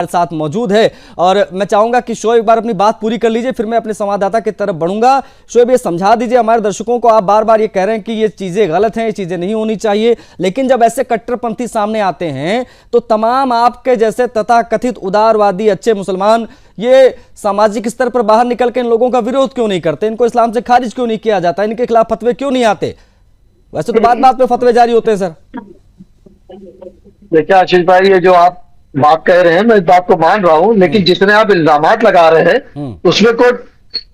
साथ मौजूद है और मैं चाहूंगा कि शोएब एक बार अपनी बात पूरी कर लीजिए, फिर मैं अपने संवाददाता की तरफ बढ़ूंगा। शोएब, ये समझा दीजिए हमारे दर्शकों को, आप बार बार ये कह रहे हैं कि ये चीजें गलत हैं, ये चीजें नहीं होनी चाहिए, लेकिन जब ऐसे कट्टरपंथी सामने आते हैं तो तमाम आपके जैसे तथाकथित उदारवादी अच्छे मुसलमान ये सामाजिक स्तर पर बाहर निकल के इन लोगों का विरोध क्यों नहीं करते, इनको इस्लाम से खारिज क्यों नहीं किया जाता, इनके खिलाफ फतवे क्यों नहीं आते? वैसे तो बात बात पे फतवे जारी होते हैं सर। देखिए आशीष भाई, ये जो आप बात कह रहे हैं मैं इस बात को मान रहा हूं, लेकिन जितने आप इल्जामात लगा रहे हैं उसमें कोई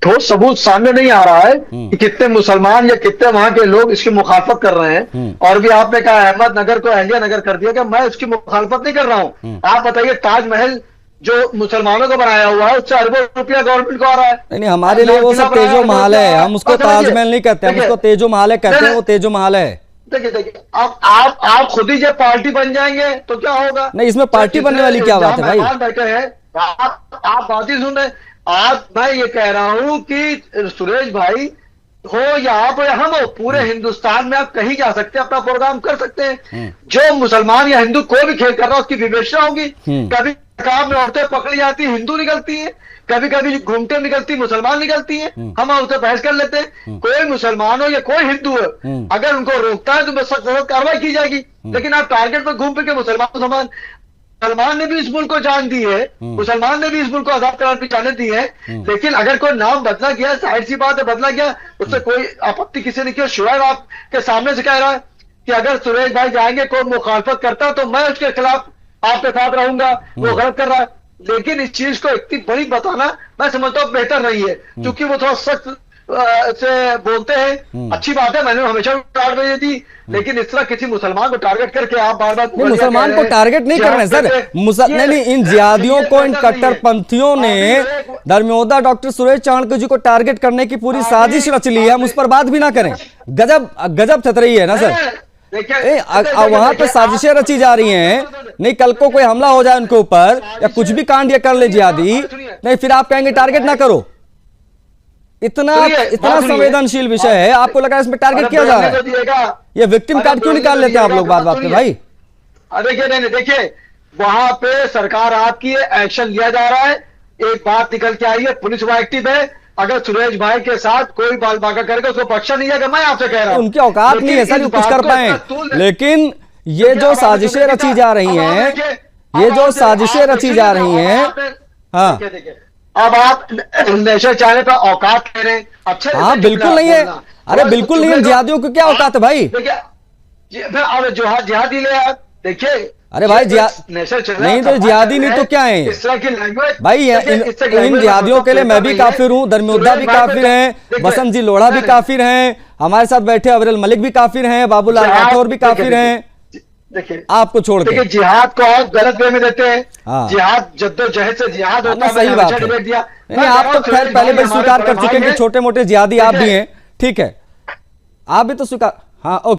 ठोस सबूत सामने नहीं आ रहा है कि कितने मुसलमान या कितने वहां के लोग इसकी मुखालफत कर रहे हैं। और भी आपने कहा अहमदनगर को अहलिया नगर कर दिया, कि मैं उसकी मुखालफत नहीं कर रहा हूं। आप बताइए, ताजमहल जो मुसलमानों को बनाया हुआ है उससे अरबों रुपया गवर्नमेंट को आ रहा है। नहीं, हमारे लिए वो सब तेजो महल है, हम उसको ताजमहल नहीं कहते, हम उसको तेजो महल कहते हैं, वो तेजो महल है। देखिए आप खुद ही जब पार्टी बन जाएंगे तो क्या होगा? नहीं, इसमें पार्टी बनने वाली क्या बात है भाई? बैठे हैं आप बात ही सुन रहे। आप मैं ये कह रहा हूं कि सुरेश भाई हो या आप या हम हो, पूरे हिंदुस्तान में आप कहीं जा सकते हैं, अपना प्रोग्राम कर सकते हैं। जो मुसलमान या हिंदू कोई भी खेल कर रहा है उसकी विवेचना होगी। कभी काम में औरतें पकड़ी जाती है, हिंदू निकलती है, कभी कभी घूमते निकलती मुसलमान निकलती है, हम उनसे बहस कर लेते हैं। कोई मुसलमान हो या कोई हिंदू हो, अगर उनको रोकता है तो सख्त कार्रवाई की जाएगी। लेकिन आप टारगेट पर घूम फिर के मुसलमान ने भी इस मुल्क को जान दी है, मुसलमान ने भी इस मुल्क को आजाद करार की जाने दी है। लेकिन अगर कोई नाम बदला गया, जाहिर सी बात है बदला गया, उससे कोई आपत्ति किसी ने की। शुएब आपके सामने से कह रहा है कि अगर सुरेश भाई जाएंगे, कोई मुखालफत करता तो मैं उसके खिलाफ आपके साथ रहूंगा, वो गलत कर रहा है। लेकिन इस चीज को इतनी बड़ी बताना मैं समझता हूँ बेहतर नहीं है, क्योंकि वो थोड़ा सख्त से बोलते हैं। अच्छी बात है, मैंने हमेशा टारगेट भेजी थी, लेकिन इस तरह किसी मुसलमान को टारगेट करके आप बार बार मुसलमान को टारगेट नहीं कर रहे सर। नहीं, इन जिहादियों को, इन कट्टरपंथियों ने धर्मयोद्धा डॉक्टर सुरेश चाणक्य जी को टारगेट करने की पूरी साजिश रच ली है। हम उस पर बात भी ना करें, गजब छतरई है ना सर। वहां पे साजिशें रची जा रही हैं, नहीं कल को कोई हमला हो जाए उनके ऊपर या कुछ भी कांड ये कर ले जिहादी, नहीं फिर आप कहेंगे टारगेट ना करो। इतना संवेदनशील विषय है, आपको लगा इसमें टारगेट किया जा रहा है? ये विक्टिम कार्ड क्यों निकाल लेते हैं आप लोग बात बात पे भाई? देखिए नहीं, देखिए वहां पे सरकार आपकी एक्शन लिया जा रहा है। एक बात निकल के आई है, पुलिस वो एक्टिव है। अगर सुरेश भाई के साथ कोई बाल बाका करेगा उसको बख्शा नहीं जाएगा। मैं आपसे कह रहा हूं उनकी औकात नहीं है सर जो कुछ कर पाए, लेकिन ये जो साजिशें रची जा रही हैं, ये जो साजिशें रची जा रही हैं, हाँ अब आप नेशनल चैनल पर औकात कह रहे हैं। अच्छा, हाँ बिल्कुल नहीं है, अरे बिल्कुल नहीं है। जिहादियों की क्या औकात है भाई? देखिए जिहादी ले आप देखिए, अरे भाई नहीं तो जिहादी नहीं तो क्या है इस तरह की लैंग्वेज भाई? इन जिहादियों के लिए मैं भी काफिर हूँ, धर्मयोद्धा भी काफिर हैं, बसंत जी लोढ़ा भी काफिर हैं, हमारे साथ बैठे अबरेल मलिक भी काफिर हैं, बाबूलाल राठौर भी काफिर हैं। देखिए आपको छोड़ के जिहाद को आप गलत वे में देते हैं। जिहाद जद्दोजहद से जिहाद होता है, सही बात है। नहीं, आप तो खैर पहले भी स्वीकार कर चुके हैं कि छोटे मोटे जिहादी आप भी हैं, ठीक है, आप भी तो स्वीकार, हाँ ओके।